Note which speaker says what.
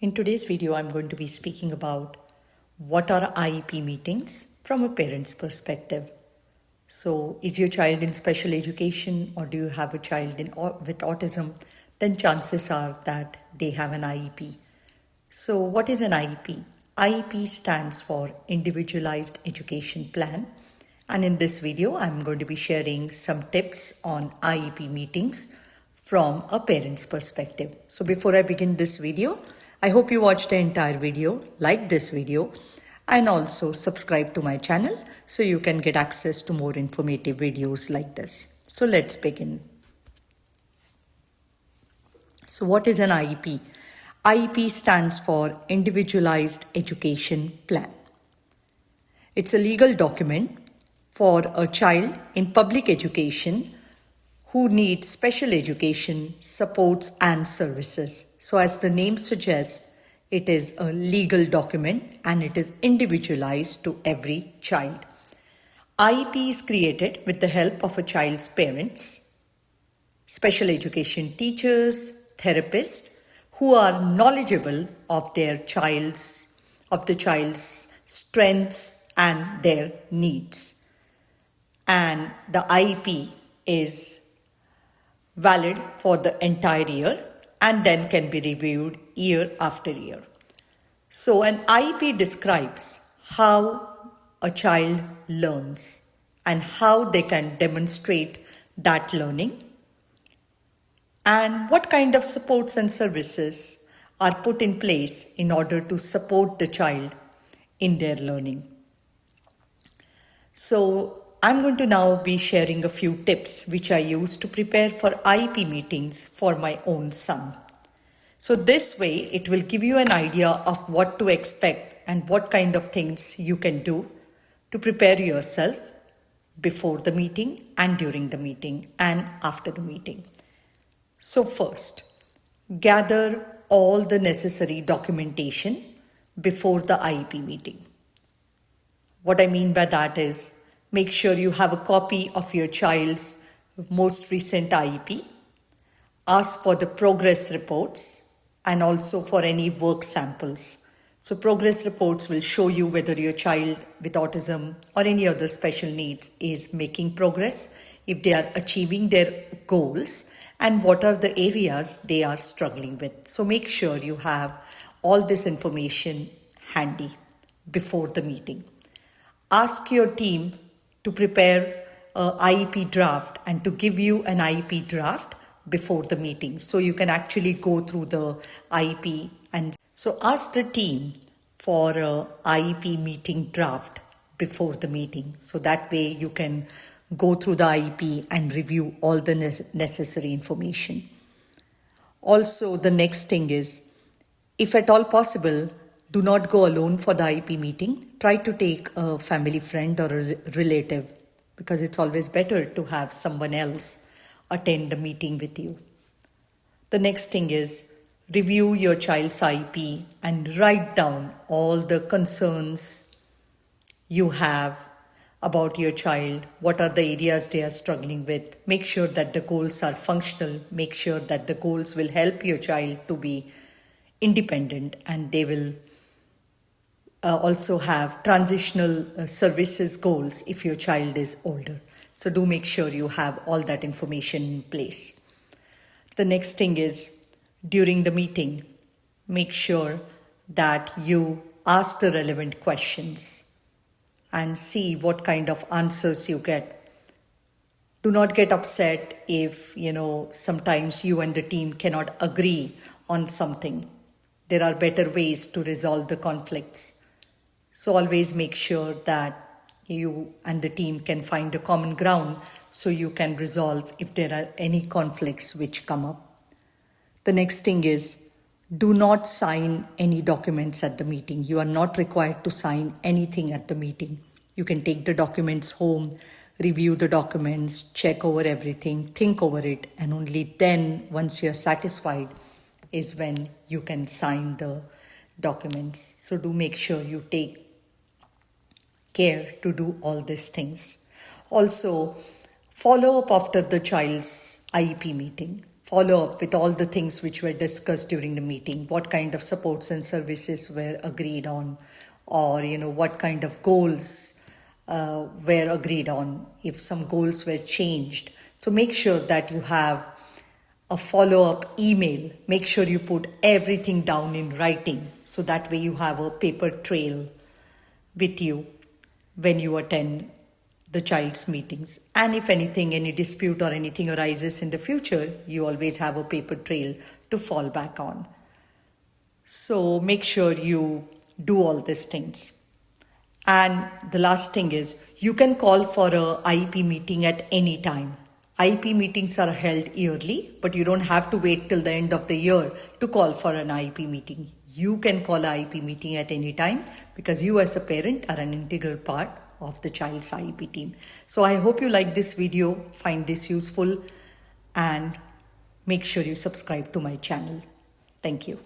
Speaker 1: In today's video, I'm going to be speaking about what are IEP meetings from a parent's perspective. So, is your child in special education or do you have a child with autism? Then chances are that they have an IEP. So, what is an IEP? IEP stands for Individualized Education Plan. And in this video, I'm going to be sharing some tips on IEP meetings from a parent's perspective. So before I begin this video, I hope you watch the entire video, like this video, and also subscribe to my channel so you can get access to more informative videos like this. So let's begin. So what is an IEP? IEP stands for Individualized Education Plan. It's a legal document for a child in public education who needs special education, supports and services. So as the name suggests, it is a legal document and it is individualized to every child. IEP is created with the help of a child's parents, special education teachers, therapists who are knowledgeable of the child's strengths and their needs. And the IEP is valid for the entire year and then can be reviewed year after year. So an IEP describes how a child learns and how they can demonstrate that learning and what kind of supports and services are put in place in order to support the child in their learning. So I'm going to now be sharing a few tips which I use to prepare for IEP meetings for my own son. So this way it will give you an idea of what to expect and what kind of things you can do to prepare yourself before the meeting and during the meeting and after the meeting. So first, gather all the necessary documentation before the IEP meeting. What I mean by that is, make sure you have a copy of your child's most recent IEP. Ask for the progress reports and also for any work samples. So progress reports will show you whether your child with autism or any other special needs is making progress, if they are achieving their goals, and what are the areas they are struggling with. So make sure you have all this information handy before the meeting. Ask your team to prepare an IEP draft and to give you an IEP draft before the meeting. So you can actually go through the IEP and so ask the team for an IEP meeting draft before the meeting. So that way you can go through the IEP and review all the necessary information. Also, the next thing is, if at all possible, do not go alone for the IEP meeting. Try to take a family friend or a relative because it's always better to have someone else attend the meeting with you. The next thing is, review your child's IEP and write down all the concerns you have about your child. What are the areas they are struggling with? Make sure that the goals are functional. Make sure that the goals will help your child to be independent and they will also have transitional services goals if your child is older. So do make sure you have all that information in place. The next thing is, during the meeting, make sure that you ask the relevant questions and see what kind of answers you get. Do not get upset if, sometimes you and the team cannot agree on something. There are better ways to resolve the conflicts. So always make sure that you and the team can find a common ground so you can resolve if there are any conflicts which come up. The next thing is, do not sign any documents at the meeting. You are not required to sign anything at the meeting. You can take the documents home, review the documents, check over everything, think over it, and only then, once you're satisfied, is when you can sign the documents. So do make sure you take care to do all these things. Also, follow up after the child's IEP meeting. follow up with all the things which were discussed during the meeting, what kind of supports and services were agreed on, or what kind of goals were agreed on, if some goals were changed. So make sure that you have a follow-up email. Make sure you put everything down in writing, so that way you have a paper trail with you when you attend the child's meetings. And if anything, any dispute or anything arises in the future, you always have a paper trail to fall back on. So make sure you do all these things. And the last thing is, you can call for a IEP meeting at any time. IEP meetings are held yearly, but you don't have to wait till the end of the year to call for an IEP meeting. You can call an IEP meeting at any time, because you as a parent are an integral part of the child's IEP team. So I hope you like this video, find this useful, and make sure you subscribe to my channel. Thank you.